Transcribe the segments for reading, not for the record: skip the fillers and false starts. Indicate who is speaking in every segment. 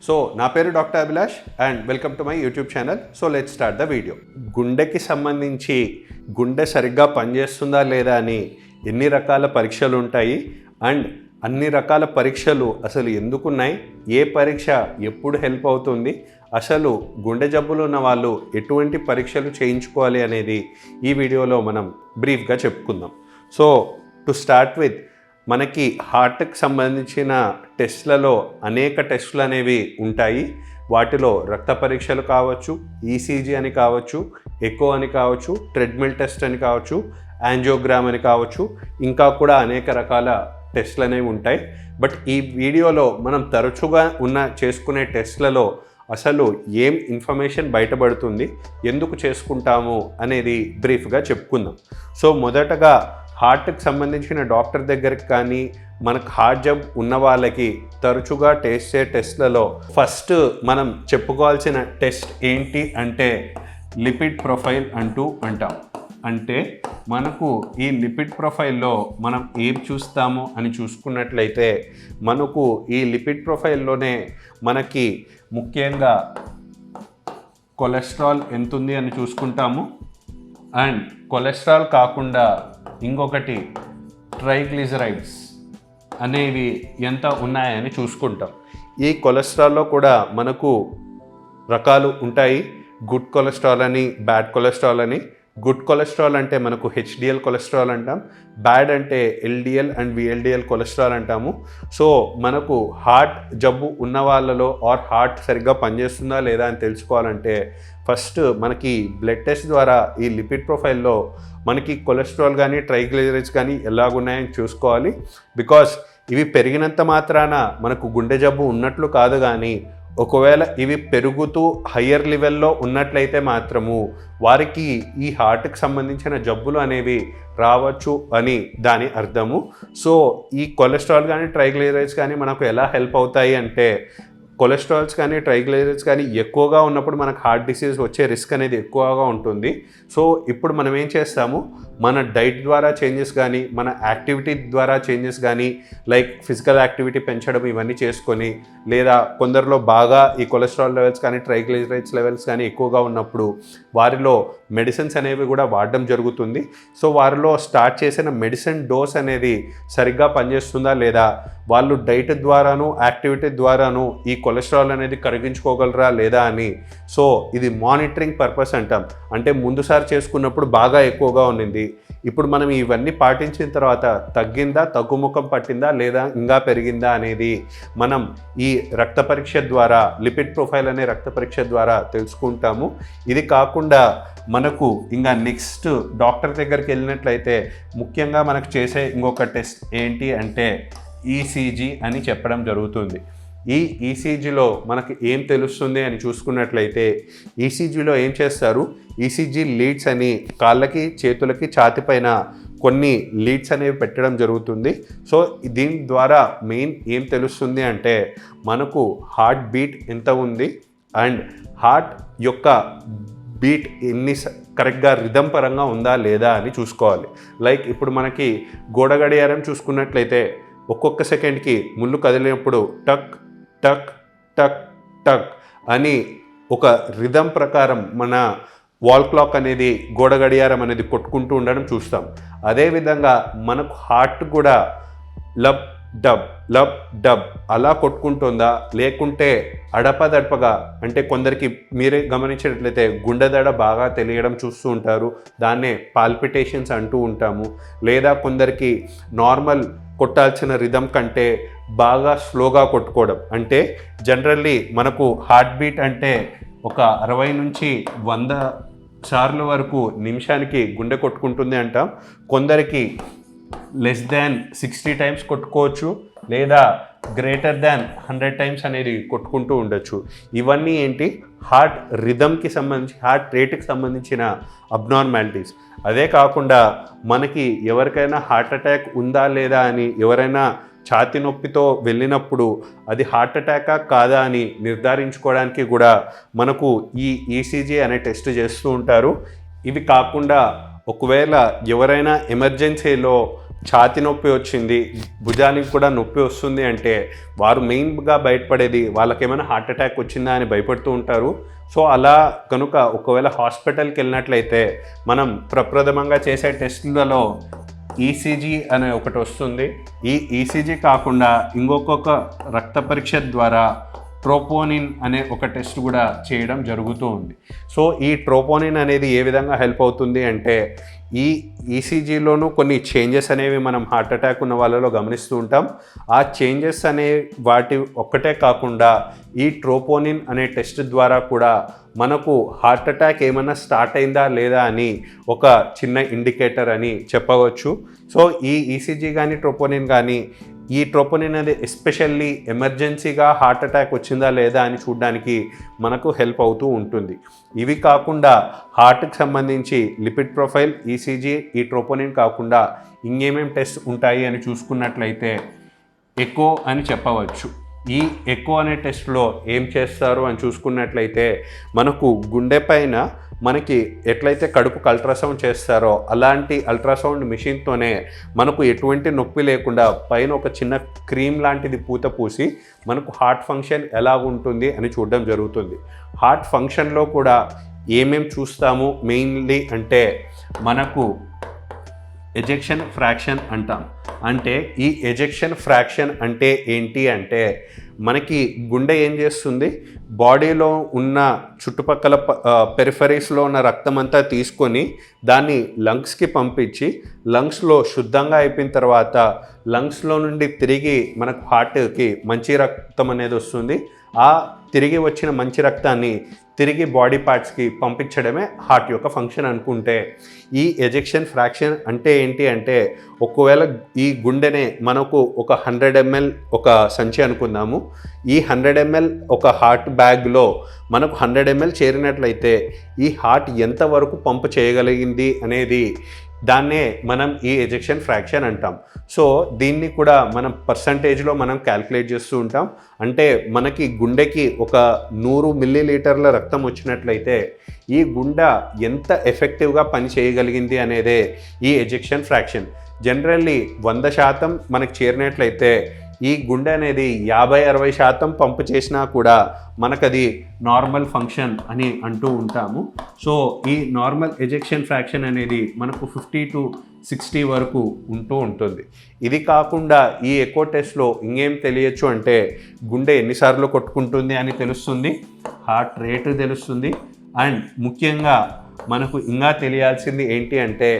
Speaker 1: So నా పేరు doctor Abhilash and welcome to my YouTube channel. So let's start the video. గుండెకి సంబంధించి గుండె సరిగ్గా పనిచేస్తుందా లేదా అని ఎన్ని రకాల పరీక్షలు ఉంటాయి అండ్ అన్ని రకాల పరీక్షలు అసలు ఎందుకున్నాయి, ఏ పరీక్ష ఎప్పుడు హెల్ప్ అవుతుంది, అసలు గుండె జబ్బులు ఉన్న వాళ్ళు ఎటువంటి పరీక్షలు చేయించుకోవాలి అనేది ఈ వీడియోలో మనం బ్రీఫ్గా చెప్పుకుందాం. సో టు స్టార్ట్ విత్, మనకి హార్ట్కి సంబంధించిన టెస్ట్లలో అనేక టెస్టులు అనేవి ఉంటాయి. వాటిలో రక్త పరీక్షలు కావచ్చు, ఈసీజీ అని కావచ్చు, ఎకో అని కావచ్చు, ట్రెడ్మిల్ టెస్ట్ అని కావచ్చు, యాంజియోగ్రామ్ అని కావచ్చు, ఇంకా కూడా అనేక రకాల టెస్టులు అనేవి ఉంటాయి. బట్ ఈ వీడియోలో మనం తరచుగా చేసుకునే టెస్ట్లలో అసలు ఏం ఇన్ఫర్మేషన్ బయటపడుతుంది, ఎందుకు చేసుకుంటాము అనేది బ్రీఫ్గా చెప్పుకుందాం. సో మొదటగా హార్ట్కి సంబంధించిన డాక్టర్ దగ్గరికి కానీ మనకు హార్ట్ జబ్ ఉన్న వాళ్ళకి తరచుగా చేసే టెస్ట్లలో ఫస్ట్ మనం చెప్పుకోవాల్సిన టెస్ట్ ఏంటి అంటే లిపిడ్ ప్రొఫైల్ అంటాం. అంటే మనకు ఈ లిపిడ్ ప్రొఫైల్లో మనం ఏం చూస్తాము అని చూసుకున్నట్లయితే మనకు ఈ లిపిడ్ ప్రొఫైల్లోనే మనకి ముఖ్యంగా కొలెస్ట్రాల్ ఎంత ఉంది అని చూసుకుంటాము. అండ్ కొలెస్ట్రాల్ కాకుండా ఇంకొకటి ట్రైగ్లిజరైడ్స్ అనేవి ఎంత ఉన్నాయని చూసుకుంటాం. ఈ కొలెస్ట్రాల్లో కూడా మనకు రకాలు ఉంటాయి. గుడ్ కొలెస్ట్రాల్ అని, బ్యాడ్ కొలెస్ట్రాల్ అని. గుడ్ కొలెస్ట్రాల్ అంటే మనకు హెచ్డిఎల్ కొలెస్ట్రాల్ అంటాం, బ్యాడ్ అంటే ఎల్డిఎల్ అండ్ విఎల్డిఎల్ కొలెస్ట్రాల్ అంటాము. సో మనకు హార్ట్ జబ్బు ఉన్న వాళ్ళలో హార్ట్ సరిగ్గా పనిచేస్తుందా లేదా అని తెలుసుకోవాలంటే ఫస్ట్ మనకి బ్లడ్ టెస్ట్ ద్వారా ఈ లిపిడ్ ప్రొఫైల్లో మనకి కొలెస్ట్రాల్ కానీ ట్రైగ్లిజరైడ్స్ కానీ ఎలాగున్నాయని చూసుకోవాలి. బికాస్ ఇవి పెరిగినంత మాత్రాన మనకు గుండె జబ్బు ఉన్నట్లు కాదు, కానీ ఒకవేళ ఇవి పెరుగుతూ హయ్యర్ లెవెల్లో ఉన్నట్లయితే మాత్రము వారికి ఈ హార్ట్కి సంబంధించిన జబ్బులు అనేవి రావచ్చు అని దాని అర్థము. సో ఈ కొలెస్ట్రాల్ కానీ ట్రైగ్లిజరైడ్స్ కానీ మనకు ఎలా హెల్ప్ అవుతాయి అంటే కొలెస్ట్రాల్స్ కానీ ట్రైగ్లిజరైడ్స్ కానీ ఎక్కువగా ఉన్నప్పుడు మనకు హార్ట్ డిసీజ్ వచ్చే రిస్క్ అనేది ఎక్కువగా ఉంటుంది. సో ఇప్పుడు మనం ఏం చేస్తాము, మన డైట్ ద్వారా చేంజెస్ కానీ, మన యాక్టివిటీ ద్వారా చేంజెస్ కానీ, లైక్ ఫిజికల్ యాక్టివిటీ పెంచడం ఇవన్నీ చేసుకొని, లేదా కొందరిలో బాగా ఈ కొలెస్ట్రాల్ లెవెల్స్ కానీ ట్రైగ్లిజరైడ్స్ లెవెల్స్ కానీ ఎక్కువగా ఉన్నప్పుడు వారిలో మెడిసిన్స్ అనేవి కూడా వాడడం జరుగుతుంది. సో వారిలో స్టార్ట్ చేసిన మెడిసిన్ డోస్ అనేది సరిగ్గా పనిచేస్తుందా లేదా, వాళ్ళు డైట్ ద్వారాను యాక్టివిటీ ద్వారాను ఈ కొలెస్ట్రాల్ అనేది కరిగించుకోగలరా లేదా అని. సో ఇది మానిటరింగ్ పర్పస్ అంటాం. అంటే ముందుసారి చేసుకున్నప్పుడు బాగా ఎక్కువగా ఉన్నింది, ఇప్పుడు మనం ఇవన్నీ పాటించిన తర్వాత తగ్గిందా, తగ్గుముఖం పట్టిందా లేదా ఇంకా పెరిగిందా అనేది మనం ఈ రక్త పరీక్ష ద్వారా, లిపిడ్ ప్రొఫైల్ అనే రక్త పరీక్ష ద్వారా తెలుసుకుంటాము. ఇది కాకుండా మనకు ఇంకా నెక్స్ట్ డాక్టర్ దగ్గరికి వెళ్ళినట్లయితే ముఖ్యంగా మనకు చేసే ఇంకొక టెస్ట్ ఏంటి అంటే ఈసీజీ అని చెప్పడం జరుగుతుంది. ఈ ఈసీజీలో మనకి ఏం తెలుస్తుంది అని చూసుకున్నట్లయితే ఈసీజీలో ఏం చేస్తారు, ఈసీజీ లీడ్స్ అని కాళ్ళకి, చేతులకి, ఛాతిపైన కొన్ని లీడ్స్ అనేవి పెట్టడం జరుగుతుంది. సో దీని ద్వారా మెయిన్ ఏం తెలుస్తుంది అంటే మనకు హార్ట్ బీట్ ఎంత ఉంది అండ్ హార్ట్ యొక్క బీట్ కరెక్ట్గా రిథమ్ పరంగా ఉందా లేదా అని చూసుకోవాలి. లైక్ ఇప్పుడు మనకి గోడ గడియారం చూసుకున్నట్లయితే ఒక్కొక్క సెకండ్కి ముళ్ళు కదిలినప్పుడు టక్ టక్ టక్ టక్ అని ఒక రిథమ్ ప్రకారం మన వాల్ క్లాక్ అనేది, గోడ గడియారం అనేది కొట్టుకుంటూ ఉండడం చూస్తాం. అదేవిధంగా మనకు హార్ట్ కూడా లబ్ డబ్ లబ్ డబ్ అలా కొట్టుకుంటుందా, లేకుంటే అడపదడపగా, అంటే కొందరికి మీరే గమనించినట్లయితే గుండె దడ బాగా తెలియడం చూస్తూ ఉంటారు, దాన్నే పాల్పిటేషన్స్ అంటూ ఉంటాము. లేదా కొందరికి నార్మల్ కొట్టాల్సిన రిథమ్ కంటే బాగా స్లోగా కొట్టుకోవడం. అంటే జనరల్లీ మనకు హార్ట్ బీట్ అంటే ఒక 60 నుంచి 100 సార్లు వరకు నిమిషానికి గుండె కొట్టుకుంటుంది అంటాం. కొందరికి లెస్ దాన్ 60 టైమ్స్ కొట్టుకోవచ్చు, లేదా గ్రేటర్ దాన్ 100 టైమ్స్ అనేది కొట్టుకుంటూ ఉండొచ్చు. ఇవన్నీ ఏంటి, హార్ట్ రిథమ్కి సంబంధించి, హార్ట్ రేట్కి సంబంధించిన అబ్నార్మాలిటీస్. అదే కాకుండా మనకి ఎవరికైనా హార్ట్ అటాక్ ఉందా లేదా అని ఎవరైనా ఛాతీ నొప్పితో వెళ్ళినప్పుడు అది హార్ట్ అటాకా కాదా అని నిర్ధారించుకోవడానికి కూడా మనకు ఈ ఈసీజీ అనే టెస్ట్ చేస్తూ ఉంటారు. ఇవి కాకుండా ఒకవేళ ఎవరైనా ఎమర్జెన్సీలో ఛాతి నొప్పి వచ్చింది, భుజానికి కూడా నొప్పి వస్తుంది అంటే వారు మెయిన్గా బయటపడేది వాళ్ళకేమైనా హార్ట్ అటాక్ వచ్చిందా అని భయపడుతూ ఉంటారు. సో అలా కనుక ఒకవేళ హాస్పిటల్కి వెళ్ళినట్లయితే మనం ప్రప్రథమంగా చేసే టెస్టులలో ఈసీజీ అనే ఒకటి వస్తుంది. ఈ ఈసీజీ కాకుండా ఇంకొక రక్త పరీక్ష ద్వారా ట్రోపోనిన్ అనే ఒక టెస్ట్ కూడా చేయడం జరుగుతూ ఉంది. సో ఈ ట్రోపోనిన్ అనేది ఏ విధంగా హెల్ప్ అవుతుంది అంటే ఈ ఈసీజీలోనూ కొన్ని చేంజెస్ అనేవి మనం హార్ట్ అటాక్ ఉన్న వాళ్ళలో గమనిస్తూ ఉంటాం. ఆ చేంజెస్ అనే వాటి ఒక్కటే కాకుండా ఈ ట్రోపోనిన్ అనే టెస్ట్ ద్వారా కూడా మనకు హార్ట్ అటాక్ ఏమైనా స్టార్ట్ అయిందా లేదా అని ఒక చిన్న ఇండికేటర్ అని చెప్పవచ్చు. సో ఈ ఈసీజీ కానీ ట్రోపోనిన్ కానీ, ఈ ట్రోపోనిన్ అనేది ఎస్పెషల్లీ ఎమర్జెన్సీగా హార్ట్ అటాక్ వచ్చిందా లేదా అని చూడడానికి మనకు హెల్ప్ అవుతూ ఉంటుంది. ఇవి కాకుండా హార్ట్కి సంబంధించి లిపిడ్ ప్రొఫైల్, ఈసీజీ, ఈ ట్రోపోనిన్ కాకుండా ఇంకేమేం టెస్ట్ ఉంటాయి అని చూసుకున్నట్లయితే ఎకో అని చెప్పవచ్చు. ఈ ఎకో అనే టెస్ట్లో ఏం చేస్తారు అని చూసుకున్నట్లయితే మనకు గుండె పైన మనకి ఎట్లయితే కడుపుకు అల్ట్రాసౌండ్ చేస్తారో అలాంటి అల్ట్రాసౌండ్ మిషన్తోనే మనకు ఎటువంటి నొప్పి లేకుండా పైన ఒక చిన్న క్రీమ్ లాంటిది పూత పూసి మనకు హార్ట్ ఫంక్షన్ ఎలా ఉంటుంది అని చూడడం జరుగుతుంది. హార్ట్ ఫంక్షన్లో కూడా ఏమేం చూస్తాము మెయిన్లీ అంటే మనకు ఎజెక్షన్ ఫ్రాక్షన్ అంటాం. అంటే ఈ ఎజెక్షన్ ఫ్రాక్షన్ అంటే ఏంటి అంటే మనకి గుండె ఏం చేస్తుంది, బాడీలో ఉన్న చుట్టుపక్కల పెరిఫరీస్లో ఉన్న రక్తం అంతా తీసుకొని దాన్ని లంగ్స్కి పంపించి లంగ్స్లో శుద్ధంగా అయిపోయిన తర్వాత లంగ్స్లో నుండి తిరిగి మనకు హార్ట్కి మంచి రక్తం అనేది వస్తుంది. ఆ తిరిగి వచ్చిన మంచి రక్తాన్ని తిరిగి బాడీ పార్ట్స్కి పంపించడమే హార్ట్ యొక్క ఫంక్షన్ అనుకుంటే, ఈ ఎజెక్షన్ ఫ్రాక్షన్ అంటే ఏంటి అంటే ఒకవేళ ఈ గుండెనే మనకు ఒక 100 ml ఒక సంచి అనుకుందాము. ఈ 100 ml ఒక హార్ట్ బ్యాగ్లో మనకు 100 ml చేరినట్లయితే ఈ హార్ట్ ఎంతవరకు పంపు చేయగలిగింది అనేది దాన్నే మనం ఈ ఎజెక్షన్ ఫ్రాక్షన్ అంటాం. సో దీన్ని కూడా మనం పర్సంటేజ్లో మనం క్యాల్కులేట్ చేస్తూ ఉంటాం. అంటే మనకి గుండెకి ఒక 100 మిల్లీలీటర్ల రక్తం వచ్చినట్లయితే ఈ గుండె ఎంత ఎఫెక్టివ్గా పని చేయగలిగింది అనేదే ఈ ఎజెక్షన్ ఫ్రాక్షన్. జనరల్లీ 100% మనకు చేరినట్లయితే ఈ గుండె అనేది 50-60% పంపు చేసినా కూడా మనకది నార్మల్ ఫంక్షన్ అని అంటూ ఉంటాము. సో ఈ నార్మల్ ఎజెక్షన్ ఫ్రాక్షన్ అనేది మనకు 50 to 60 వరకు ఉంటూ ఉంటుంది. ఇది కాకుండా ఈ ఎకో టెస్ట్లో ఇంకేం తెలియచ్చు అంటే గుండె ఎన్నిసార్లు కొట్టుకుంటుంది అని తెలుస్తుంది, హార్ట్ రేటు తెలుస్తుంది. అండ్ ముఖ్యంగా మనకు ఇంకా తెలియాల్సింది ఏంటి అంటే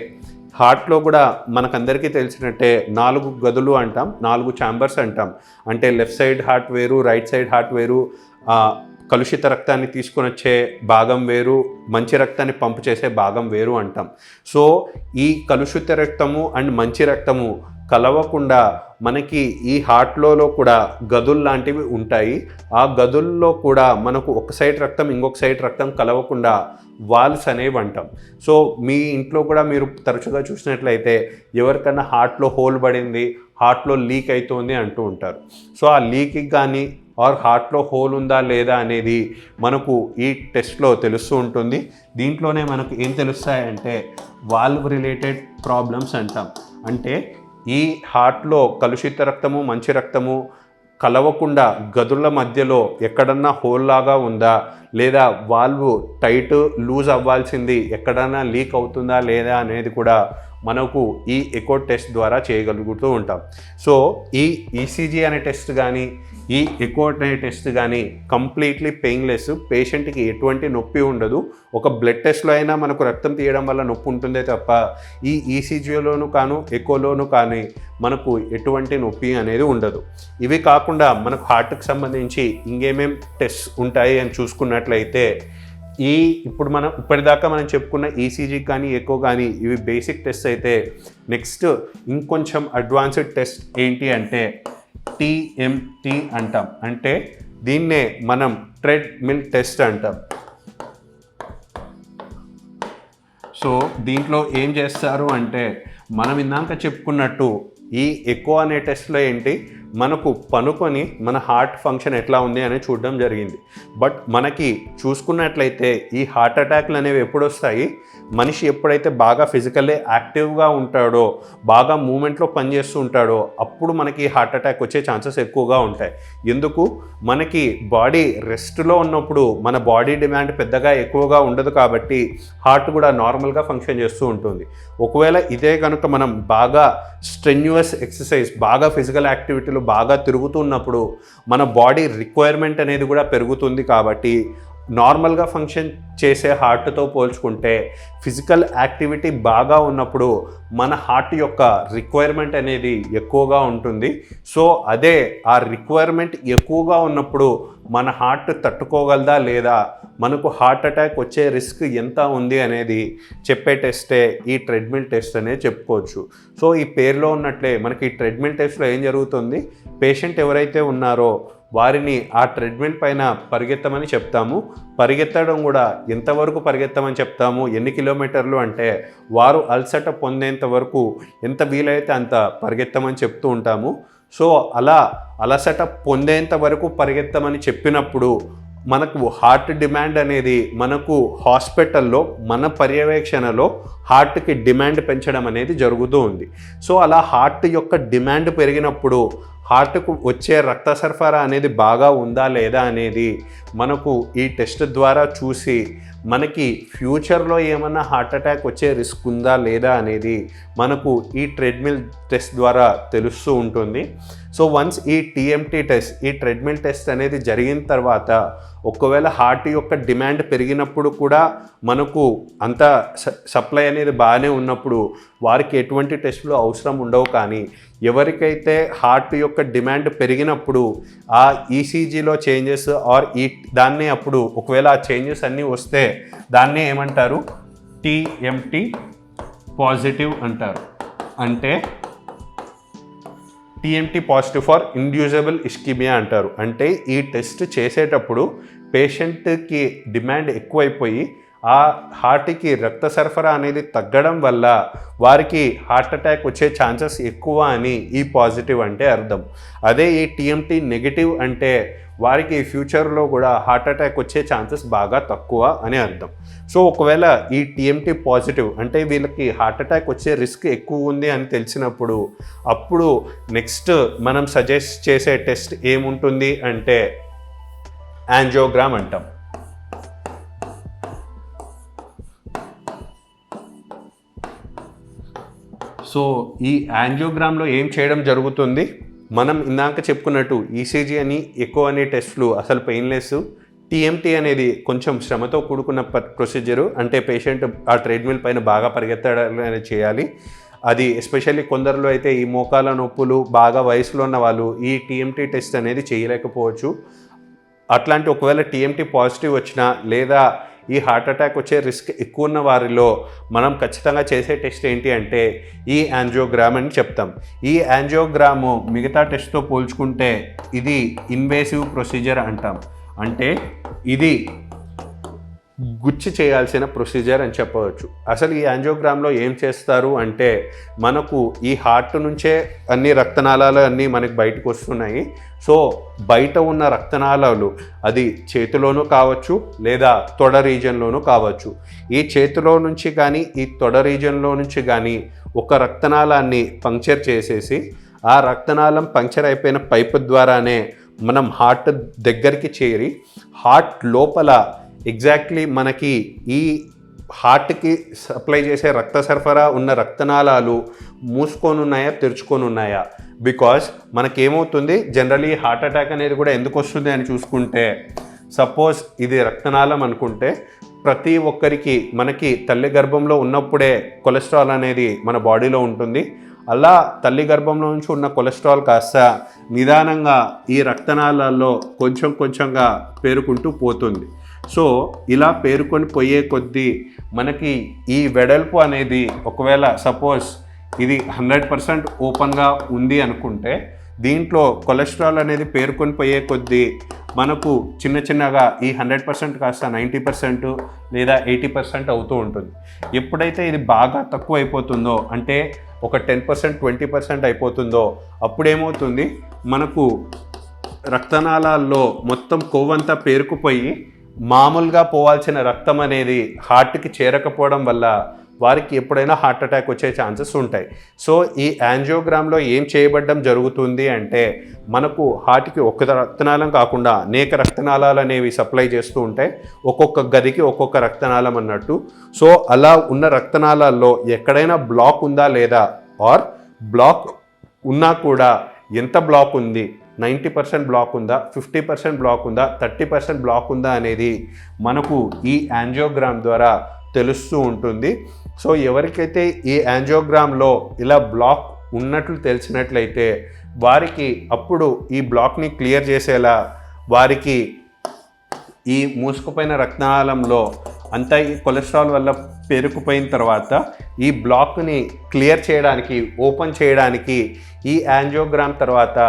Speaker 1: హార్ట్లో కూడా మనకందరికీ తెలిసినట్టే 4 గదులు అంటాం, 4 ఛాంబర్స్ అంటాం. అంటే లెఫ్ట్ సైడ్ హార్ట్ వేరు, రైట్ సైడ్ హార్ట్ వేరు, కలుషిత రక్తాన్ని తీసుకొని వచ్చే భాగం వేరు, మంచి రక్తాన్ని పంపు చేసే భాగం వేరు అంటాం. సో ఈ కలుషిత రక్తము అండ్ మంచి రక్తము కలవకుండా మనకి ఈ హార్ట్లో కూడా గదులు లాంటివి ఉంటాయి. ఆ గదుల్లో కూడా మనకు ఒక సైడ్ రక్తం ఇంకొక సైడ్ రక్తం కలవకుండా వాల్స్ అనేవి అంటాం. సో మీ ఇంట్లో కూడా మీరు తరచుగా చూసినట్లయితే ఎవరికన్నా హార్ట్లో హోల్ పడింది, హార్ట్లో లీక్ అవుతుంది అంటూ ఉంటారు. సో ఆ లీక్కి కానీ ఆర్ హార్ట్లో హోల్ ఉందా లేదా అనేది మనకు ఈ టెస్ట్లో తెలుస్తూ ఉంటుంది. దీంట్లోనే మనకు ఏం తెలుస్తాయంటే వాల్వ్ రిలేటెడ్ ప్రాబ్లమ్స్ అంటాం. అంటే ఈ హార్ట్లో కలుషిత రక్తము మంచి రక్తము కలవకుండా గదుల మధ్యలో ఎక్కడన్నా హోల్ లాగా ఉందా, లేదా వాల్వ్ టైట్ లూజ్ అవ్వాల్సింది ఎక్కడన్నా లీక్ అవుతుందా లేదా అనేది కూడా మనకు ఈ ఎకో టెస్ట్ ద్వారా చేయగలుగుతూ ఉంటాం. సో ఈ ఈసీజీ అనే టెస్ట్ కానీ ఈ ఎకో అనే టెస్ట్ కానీ కంప్లీట్లీ పెయిన్లెస్, పేషెంట్కి ఎటువంటి నొప్పి ఉండదు. ఒక బ్లడ్ టెస్ట్లో అయినా మనకు రక్తం తీయడం వల్ల నొప్పి ఉంటుందే తప్ప ఈ ఈసీజీలోను కాను ఎకోలోను కానీ మనకు ఎటువంటి నొప్పి అనేది ఉండదు. ఇవి కాకుండా మనకు హార్ట్కి సంబంధించి ఇంకేమేం టెస్ట్ ఉంటాయి అని చూసుకున్నట్లయితే ఇప్పుడు ఇప్పటిదాకా మనం చెప్పుకున్న ఈసీజీ కానీ ఎకో కానీ ఇవి బేసిక్ టెస్ట్ అయితే నెక్స్ట్ ఇంకొంచెం అడ్వాన్స్డ్ టెస్ట్ ఏంటి అంటే టీఎంటీ అంటాం. అంటే దీన్నే మనం ట్రెడ్మిల్ టెస్ట్ అంటాం. సో దీంట్లో ఏం చేస్తారు అంటే మనం ఇందాక చెప్పుకున్నట్టు ఈ ఎకో అనే టెస్ట్లో ఏంటి మనకు పనుకొని మన హార్ట్ ఫంక్షన్ ఎట్లా ఉంది అని చూడడం జరిగింది. బట్ మనకి చూసుకున్నట్లయితే ఈ హార్ట్ అటాక్లు అనేవి ఎప్పుడు వస్తాయి, మనిషి ఎప్పుడైతే బాగా ఫిజికల్లీ యాక్టివ్గా ఉంటాడో, బాగా మూమెంట్లో పనిచేస్తూ ఉంటాడో అప్పుడు మనకి హార్ట్ అటాక్ వచ్చే ఛాన్సెస్ ఎక్కువగా ఉంటాయి. ఎందుకు, మనకి బాడీ రెస్ట్లో ఉన్నప్పుడు మన బాడీ డిమాండ్ పెద్దగా ఎక్కువగా ఉండదు కాబట్టి హార్ట్ కూడా నార్మల్గా ఫంక్షన్ చేస్తూ ఉంటుంది. ఒకవేళ ఇదే కనుక మనం బాగా స్ట్రెన్యూయస్ ఎక్సర్సైజ్, బాగా ఫిజికల్ యాక్టివిటీలు బాగా తిరుగుతున్నప్పుడు మన బాడీ రిక్వైర్మెంట్ అనేది కూడా పెరుగుతుంది. కాబట్టి నార్మల్గా ఫంక్షన్ చేసే హార్ట్తో పోల్చుకుంటే ఫిజికల్ యాక్టివిటీ బాగా ఉన్నప్పుడు మన హార్ట్ యొక్క రిక్వైర్మెంట్ అనేది ఎక్కువగా ఉంటుంది. సో అదే ఆ రిక్వైర్మెంట్ ఎక్కువగా ఉన్నప్పుడు మన హార్ట్ తట్టుకోగలదా లేదా, మనకు హార్ట్ అటాక్ వచ్చే రిస్క్ ఎంత ఉంది అనేది చెప్పే టెస్టే ఈ ట్రెడ్మిల్ టెస్ట్ అనేది చెప్పుకోవచ్చు. సో ఈ పేరులో ఉన్నట్లే మనకి ఈ ట్రెడ్మిల్ టెస్ట్లో ఏం జరుగుతుంది, పేషెంట్ ఎవరైతే ఉన్నారో వారిని ఆ ట్రెడ్మిల్ పైన పరిగెత్తమని చెప్తాము. పరిగెత్తడం కూడా ఎంతవరకు పరిగెత్తమని చెప్తాము, ఎన్ని కిలోమీటర్లు అంటే వారు అలసట పొందేంత వరకు ఎంత వీలైతే అంత పరిగెత్తమని చెప్తూ ఉంటాము. సో అలా అలసట పొందేంత వరకు పరిగెత్తమని చెప్పినప్పుడు మనకు హార్ట్ డిమాండ్ అనేది మనకు హాస్పిటల్లో మన పర్యవేక్షణలో హార్ట్కి డిమాండ్ పెంచడం అనేది జరుగుతూ ఉంది. సో అలా హార్ట్ యొక్క డిమాండ్ పెరిగినప్పుడు హార్ట్కు వచ్చే రక్త సరఫరా అనేది బాగా ఉందా లేదా అనేది మనకు ఈ టెస్ట్ ద్వారా చూసి మనకి ఫ్యూచర్లో ఏమన్నా హార్ట్ అటాక్ వచ్చే రిస్క్ ఉందా లేదా అనేది మనకు ఈ ట్రెడ్మిల్ టెస్ట్ ద్వారా తెలుస్తూ ఉంటుంది. సో వన్స్ ఈ టీఎంటీ టెస్ట్, ఈ ట్రెడ్మిల్ టెస్ట్ అనేది జరిగిన తర్వాత ఒకవేళ హార్ట్ యొక్క డిమాండ్ పెరిగినప్పుడు కూడా మనకు అంత సప్లై అనేది బాగానే ఉన్నప్పుడు వారికి ఎటువంటి టెస్టులు అవసరం ఉండవు. కానీ ఎవరికైతే హార్ట్ యొక్క డిమాండ్ పెరిగినప్పుడు ఆ ఈసీజీలో చేంజెస్ ఆర్ దాన్ని అప్పుడు ఒకవేళ ఆ చేంజెస్ అన్నీ వస్తే దాన్ని ఏమంటారు, టీఎంటీ పాజిటివ్ అంటారు. అంటే టీఎంటీ పాజిటివ్ ఫర్ ఇండ్యూసబుల్ ఇస్కిమియా అంటారు. అంటే ఈ టెస్ట్ చేసేటప్పుడు పేషెంట్కి డిమాండ్ ఎక్కువైపోయి ఆ హార్ట్కి రక్త సరఫరా అనేది తగ్గడం వల్ల వారికి హార్ట్ అటాక్ వచ్చే ఛాన్సెస్ ఎక్కువ అని ఈ పాజిటివ్ అంటే అర్థం. అదే ఈ టీఎంటీ నెగిటివ్ అంటే వారికి ఫ్యూచర్లో కూడా హార్ట్ అటాక్ వచ్చే ఛాన్సెస్ బాగా తక్కువ అని అర్థం. సో ఒకవేళ ఈ టీఎంటీ పాజిటివ్ అంటే వీళ్ళకి హార్ట్ అటాక్ వచ్చే రిస్క్ ఎక్కువ ఉంది అని తెలిసినప్పుడు అప్పుడు నెక్స్ట్ మనం సజెస్ట్ చేసే టెస్ట్ ఏముంటుంది అంటే యాంజియోగ్రామ్ అంటాం. సో ఈ యాంజియోగ్రామ్లో ఏం చేయడం జరుగుతుంది, మనం ఇందాక చెప్పుకున్నట్టు ఈసీజీ అని ఎక్కువ అనే టెస్ట్లు అసలు పెయిన్లెస్, టీఎంటీ అనేది కొంచెం శ్రమతో కూడుకున్న ప్రొసీజరు. అంటే పేషెంట్ ఆ ట్రెడ్మిల్ పైన బాగా పరిగెత్తడానికి చేయాలి. అది ఎస్పెషల్లీ కొందరిలో అయితే ఈ మోకాల నొప్పులు, బాగా వయసులో ఉన్న వాళ్ళు ఈ టీఎంటీ టెస్ట్ అనేది చేయలేకపోవచ్చు. అట్లాంటి ఒకవేళ టీఎంటీ పాజిటివ్ వచ్చినా లేదా ఈ హార్ట్ అటాక్ వచ్చే రిస్క్ ఎక్కువ ఉన్న వారిలో మనం ఖచ్చితంగా చేసే టెస్ట్ ఏంటి అంటే ఈ యాంజియోగ్రామ్ అని చెప్తాం. ఈ యాంజియోగ్రాము మిగతా టెస్ట్తో పోల్చుకుంటే ఇది ఇన్వేసివ్ ప్రొసీజర్ అంటాం. అంటే ఇది గుచ్చి చేయాల్సిన ప్రొసీజర్ అని చెప్పవచ్చు. అసలు ఈ యాంజియోగ్రామ్లో ఏం చేస్తారు అంటే మనకు ఈ హార్ట్ నుంచే అన్ని రక్తనాళాలు అన్నీ మనకి బయటకు వస్తున్నాయి. సో బయట ఉన్న రక్తనాళాలు అది చేతిలోనూ కావచ్చు లేదా తొడ రీజన్లోనూ కావచ్చు. ఈ చేతిలో నుంచి కానీ ఈ తొడ రీజన్లో నుంచి కానీ ఒక రక్తనాళాన్ని పంక్చర్ చేసేసి ఆ రక్తనాళం పంక్చర్ అయిపోయిన పైపు ద్వారానే మనం హార్ట్ దగ్గరికి చేరి హార్ట్ లోపల ఎగ్జాక్ట్లీ మనకి ఈ హార్ట్కి సప్లై చేసే రక్త సరఫరా ఉన్న రక్తనాళాలు మూసుకొని ఉన్నాయా తెరుచుకొని ఉన్నాయా. బికాజ్ మనకేమవుతుంది, జనరలీ హార్ట్ అటాక్ అనేది కూడా ఎందుకు వస్తుంది అని చూసుకుంటే సపోజ్ ఇది రక్తనాళం అనుకుంటే ప్రతి ఒక్కరికి మనకి తల్లి గర్భంలో ఉన్నప్పుడే కొలెస్ట్రాల్ అనేది మన బాడీలో ఉంటుంది. అలా తల్లి గర్భంలో నుంచి ఉన్న కొలెస్ట్రాల్ కాస్త నిదానంగా ఈ రక్తనాళాల్లో కొంచెం కొంచెంగా పేరుకుంటూ పోతుంది. సో ఇలా పేరుకొని పోయే కొద్దీ మనకి ఈ వెడల్పు అనేది ఒకవేళ సపోజ్ ఇది 100% ఓపెన్గా ఉంది అనుకుంటే దీంట్లో కొలెస్ట్రాల్ అనేది పేరుకొని పోయే కొద్దీ మనకు చిన్న చిన్నగా ఈ 100% కాస్త 90% లేదా 80% అవుతూ ఉంటుంది. ఎప్పుడైతే ఇది బాగా తక్కువ అయిపోతుందో అంటే ఒక 10% 20% అయిపోతుందో అప్పుడేమవుతుంది, మనకు రక్తనాళాల్లో మొత్తం కొవ్వంతా పేరుకుపోయి మామూలుగా పోవాల్సిన రక్తం అనేది హార్ట్కి చేరకపోవడం వల్ల వారికి ఎప్పుడైనా హార్ట్ అటాక్ వచ్చే ఛాన్సెస్ ఉంటాయి. సో ఈ యాంజియోగ్రామ్లో ఏం చేయబడ్డం జరుగుతుంది అంటే, మనకు హార్ట్కి ఒక్క రక్తనాళం కాకుండా అనేక రక్తనాళాలు అనేవి సప్లై చేస్తూ ఉంటాయి, ఒక్కొక్క గదికి ఒక్కొక్క రక్తనాళం అన్నట్టు. సో అలా ఉన్న రక్తనాళాల్లో ఎక్కడైనా బ్లాక్ ఉందా లేదా, ఆర్ బ్లాక్ ఉన్నా కూడా ఎంత బ్లాక్ ఉంది, 90% బ్లాక్ ఉందా, 50% బ్లాక్ ఉందా, 30% బ్లాక్ ఉందా అనేది మనకు ఈ యాంజియోగ్రామ్ ద్వారా తెలుస్తూ ఉంటుంది. సో ఎవరికైతే ఈ యాంజియోగ్రామ్లో ఇలా బ్లాక్ ఉన్నట్లు తెలిసినట్లయితే వారికి అప్పుడు ఈ బ్లాక్ని క్లియర్ చేసేలా వారికి ఈ మూసుకుపోయిన రక్తనాళంలో అంతా ఈ కొలెస్ట్రాల్ వల్ల పేరుకుపోయిన తర్వాత ఈ బ్లాక్ని క్లియర్ చేయడానికి, ఓపెన్ చేయడానికి ఈ యాంజియోగ్రామ్ తర్వాత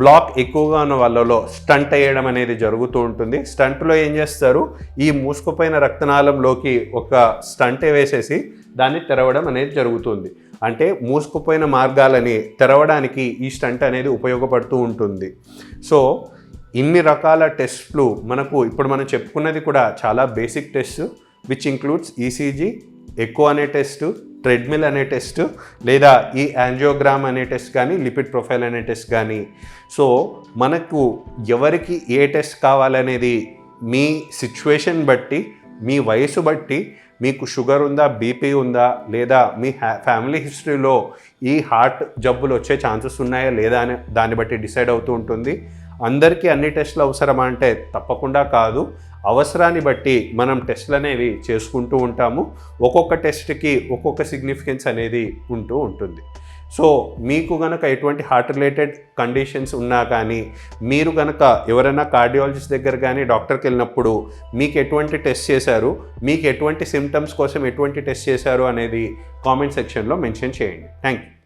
Speaker 1: బ్లాక్ ఎక్కువగా ఉన్న వాళ్ళలో స్టంట్ వేయడం అనేది జరుగుతూ ఉంటుంది. స్టంట్లో ఏం చేస్తారు, ఈ మూసుకుపోయిన రక్తనాళంలోకి ఒక స్టంట్ వేసేసి దాన్ని తెరవడం అనేది జరుగుతుంది. అంటే మూసుకుపోయిన మార్గాలని తెరవడానికి ఈ స్టంట్ అనేది ఉపయోగపడుతూ ఉంటుంది. సో ఇన్ని రకాల టెస్ట్లు మనకు ఇప్పుడు మనం చెప్పుకున్నది కూడా చాలా basic test, which includes ECG, echo అనే టెస్ట్, ట్రెడ్మిల్ అనే టెస్ట్, లేదా ఈ యాంజియోగ్రామ్ అనే టెస్ట్ కానీ, లిపిడ్ ప్రొఫైల్ అనే టెస్ట్ కానీ. సో మనకు ఎవరికి ఏ టెస్ట్ కావాలనేది మీ సిచ్యువేషన్ బట్టి, మీ వయసు బట్టి, మీకు షుగర్ ఉందా, బీపీ ఉందా, లేదా మీ ఫ్యామిలీ హిస్టరీలో ఈ హార్ట్ జబ్బులు వచ్చే ఛాన్సెస్ ఉన్నాయా లేదా అని దాన్ని బట్టి డిసైడ్ అవుతూ ఉంటుంది. అందరికీ అన్ని టెస్టులు అవసరమా అంటే తప్పకుండా కాదు. అవసరాన్ని బట్టి మనం టెస్టులు అనేవి చేసుకుంటూ ఉంటాము. ఒక్కొక్క టెస్ట్కి ఒక్కొక్క సిగ్నిఫికెన్స్ అనేది ఉంటూ ఉంటుంది. సో మీకు కనుక ఎటువంటి హార్ట్ రిలేటెడ్ కండిషన్స్ ఉన్నా కానీ, మీరు కనుక ఎవరైనా కార్డియాలజిస్ట్ దగ్గర కానీ డాక్టర్కి వెళ్ళినప్పుడు మీకు ఎటువంటి టెస్ట్ చేశారు, మీకు ఎటువంటి సిమ్టమ్స్ కోసం ఎటువంటి టెస్ట్ చేశారు అనేది కామెంట్ సెక్షన్లో మెన్షన్ చేయండి. Thank you.